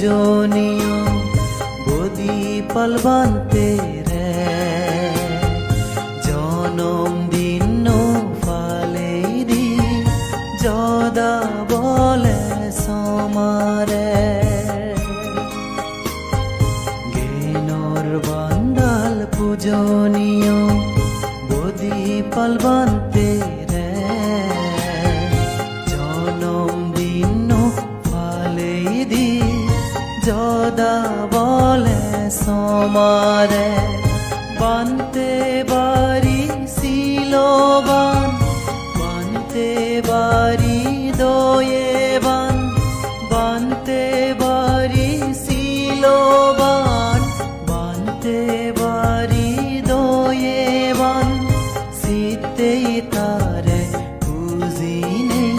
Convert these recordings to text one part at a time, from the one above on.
পূজনীয় বদি পালবান্তে রে জনমদিন ফালেরি যদা বলে সমারে গেনর বান্দাল পূজনীয় বদি পালবান্তে রে জনমদিন ফালেরি যদা বলে সমারে বান্তে বাড়ি সিলোবান বান্তে বাড়ি দোয়েবান বান্তে বাড়ি সিলোবান বান্তে বাড়ি দোয়েবান শীতে তারে বুঝি নেই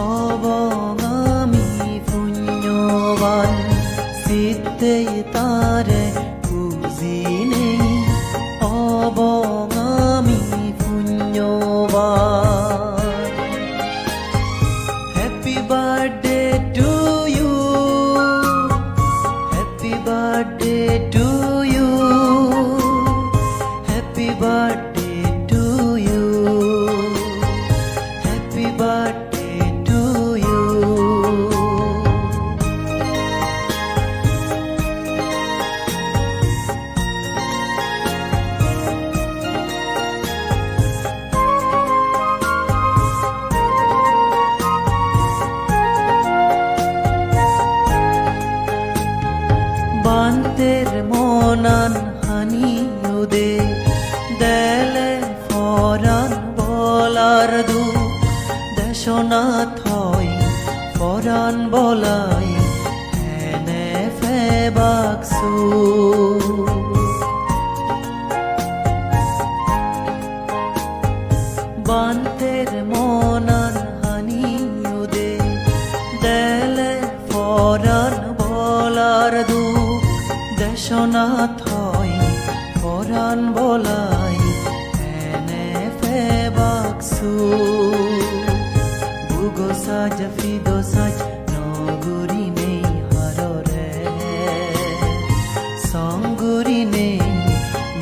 অবং আমি পুণ্যবান শীতে তারে বুঝি নেই অবং আমি পুণ্যবান happy birthday to you happy birthday to you happy birthday to you happy birthday to you বান্তের মনান হানিউদে দেলে ফরান বলার দু দেশনাথ হয় ফরান বলাই হেনে ফেবাকসু বান্তের মনান হানিউদে দেলে ফরান বলার দু দেশনাথ হয় ফরান বলাই এনে ফেবাকসু বুগো সাজ ফিদো সাজ নগুরি নেই হাররে সঙ্গুরি নেই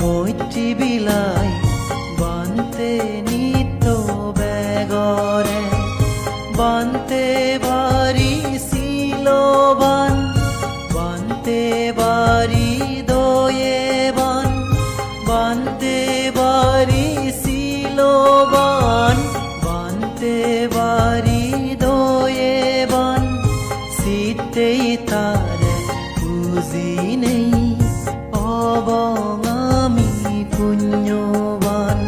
মৈত্রী বিলাই বান্তে নিত বেগরে বান্তে বাড়ি সিলোবান বান্তে বাড়ি দোয়েবান বান্তে বাড়ি সিলোবান বান্তে বাড়ি দোয়েবান শীতেই তারে বুঝি নেই অবং আমি পুণ্যবান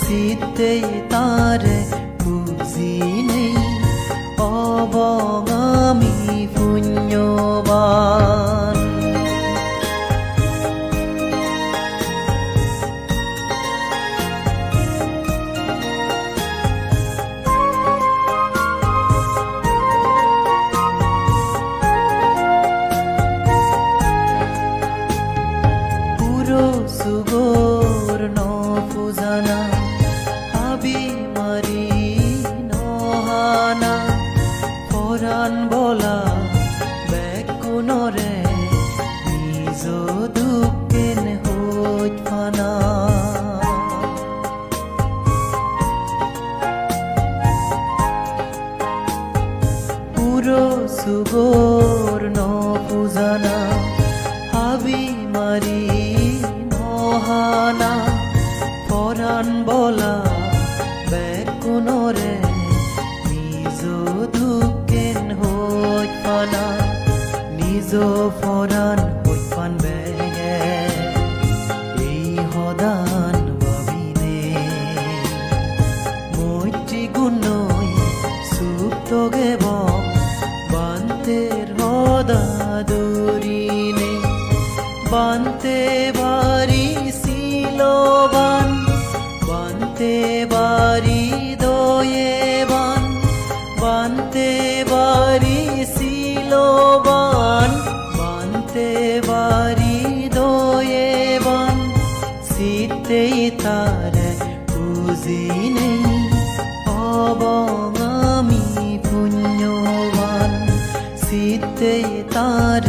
শীতেই তারে বুঝি নেই অবং আমি পুণ্যবান পুরো সুগোর নফুজানা হাবি মারি নহানা ফরান বলা বেকুনরে নিজ দুঃখেন হইত ফানা পুরো সুগোর নফুজানা হাবি মারি নহানা ফরান বলা বেকুনরে নিজ দুঃখেন হইত ফানা নিজ ফরান হইত ফান বেগে এই হদান ভাবিনে মৈত্রী গুণই সুপ্তগে বান্তের হদা দরিনে বান্তে বাড়ি সিলোবান বান্তে বাড়ি দোয়েবান বান্তে বাড়ি সিলোবান বান্তে বাড়ি দোয়েবান শীতেই তারে বুঝি নেই অবং আমি পুণ্যবান শীতেই তার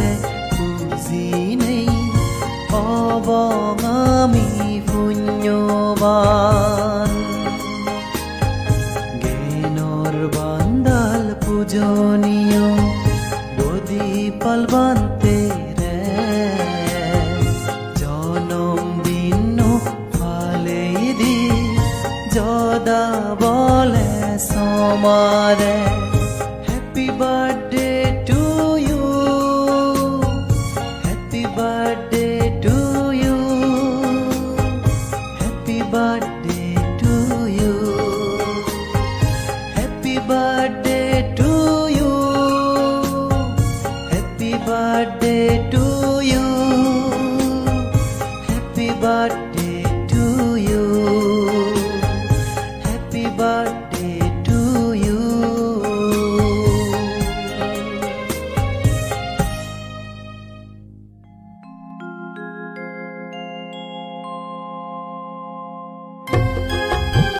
bong ami punyoban genor bandal pujoniyo bodi palbante re jonom dinno phale di joda bole somare happy birthday to you happy birthday to you happy birthday to you happy birthday to you happy birthday to you